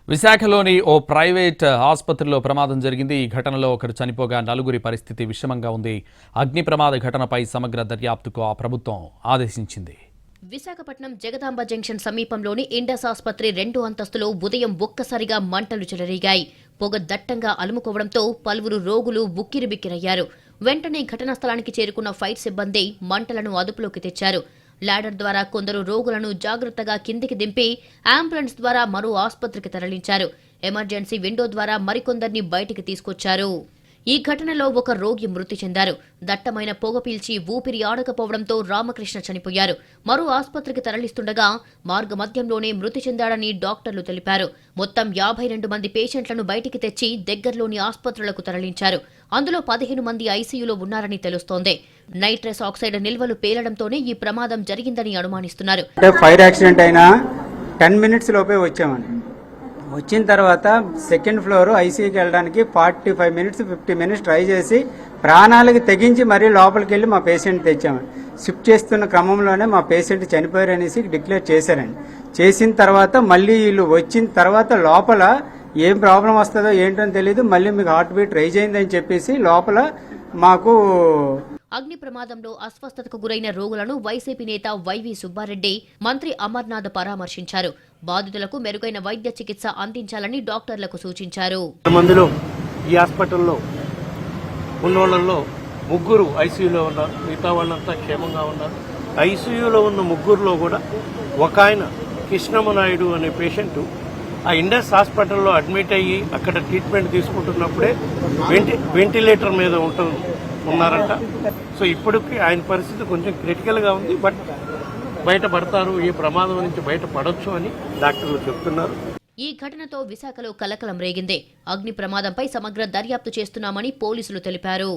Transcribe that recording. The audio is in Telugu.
విశాఖలోని ఓ ప్రైవేట్ ఆసుపత్రిలో ప్రమాదం జరిగింది. ఈ ఘటనలో ఒకరు చనిపోగా నలుగురి పరిస్థితి విషమంగా ఉంది. అగ్ని ప్రమాద ఘటనపై సమగ్ర దర్యాప్తుకు ఆ ప్రభుత్వం ఆదేశించింది. విశాఖపట్నం జగదాంబ జంక్షన్ సమీపంలోని ఇండస్ ఆసుపత్రి 2వ అంతస్తులో ఉదయం ఒక్కసారిగా మంటలు చెలరేగాయి. పొగ దట్టంగా అలుముకోవడంతో పలువురు రోగులు ఉక్కిరిబిక్కిరయ్యారు. వెంటనే ఘటనా స్థలానికి చేరుకున్న ఫైర్ సిబ్బంది మంటలను అదుపులోకి తెచ్చారు. లాడర్ ద్వారా కొందరు రోగులను జాగ్రత్తగా కిందికి దింపి అంబులెన్స్ ద్వారా మరో ఆసుపత్రికి తరలించారు. ఎమర్జెన్సీ విండో ద్వారా మరికొందరిని బయటికి తీసుకొచ్చారు. ఈ ఘటనలో ఒక రోగి మృతి చెందారు. దట్టమైన పొగ పీల్చి ఊపిరి ఆడకపోవడంతో రామకృష్ణ చనిపోయారు. మరో ఆసుపత్రికి తరలిస్తుండగా మార్గమధ్యంలోనే మృతి చెందాడని డాక్టర్లు తెలిపారు. మొత్తం 52 మంది పేషెంట్లను బయటికి తెచ్చి దగ్గరలోని ఆసుపత్రులకు తరలించారు. అందులో 15 మంది ఐసీయూలో ఉన్నారని తెలుస్తోంది. నైట్రస్ ఆక్సైడ్ నిల్వలు పేలడంతోనే ఈ ప్రమాదం జరిగిందని అనుమానిస్తున్నారు. ఫైర్ యాక్సిడెంట్ అయినా 10 మినిట్స్ లోపే వచ్చామని వచ్చిన తర్వాత సెకండ్ ఫ్లోర్ ఐసీయూకి వెళ్ళడానికి 45 మినిట్స్ 50 మినిట్స్ ట్రై చేసి ప్రాణాలకి తెగించి మరీ లోపలికి వెళ్ళి మా పేషెంట్ తెచ్చామండి. షిఫ్ట్ చేస్తున్న క్రమంలోనే మా పేషెంట్ చనిపోయారనేసి డిక్లేర్ చేశారండి. చేసిన తర్వాత మళ్ళీ వీళ్ళు వచ్చిన తర్వాత లోపల ఏం ప్రాబ్లం వస్తుందో ఏంటో తెలియదు, మళ్ళీ మీకు హార్ట్ బీట్ రైజ్ అయిందని చెప్పేసి లోపల మాకు అగ్ని ప్రమాదంలో అస్వస్థతకు గురైన రోగులను వైసీపీ నేత వైవి సుబ్బారెడ్డి, మంత్రి అమర్నాథ్ పరామర్శించారు. బాధితులకు మెరుగైన వైద్య చికిత్స అందించాలని డాక్టర్లకు సూచించారు. మందిలో ఈ హాస్పిటల్లో ఉన్నోళ్లలో 3 ఐసీయూలో ఉన్నారు. మిగతా వాళ్ళంతా క్షేమంగా ఉన్నారు. ఐసీయూలో ఉన్న 3లో కూడా ఒక ఆయన కృష్ణమనాయుడు అనే పేషెంట్ ఆ ఇండస్ హాస్పిటల్లో అడ్మిట్ అయ్యి అక్కడ ట్రీట్మెంట్ తీసుకుంటున్నప్పుడే వెంటిలేటర్ మీద ఉన్నారంట. సో ఇప్పటికి ఆయన పరిస్థితి కొంచెం క్రిటికల్గా ఉంది. బట్ బయటపడతారు, ఈ ప్రమాదం నుంచి బయటపడొచ్చు అని డాక్టర్లు చెప్తున్నారు. ఈ ఘటనతో విశాఖలో కలకలం రేగింది. అగ్ని ప్రమాదంపై సమగ్ర దర్యాప్తు చేస్తున్నామని పోలీసులు తెలిపారు.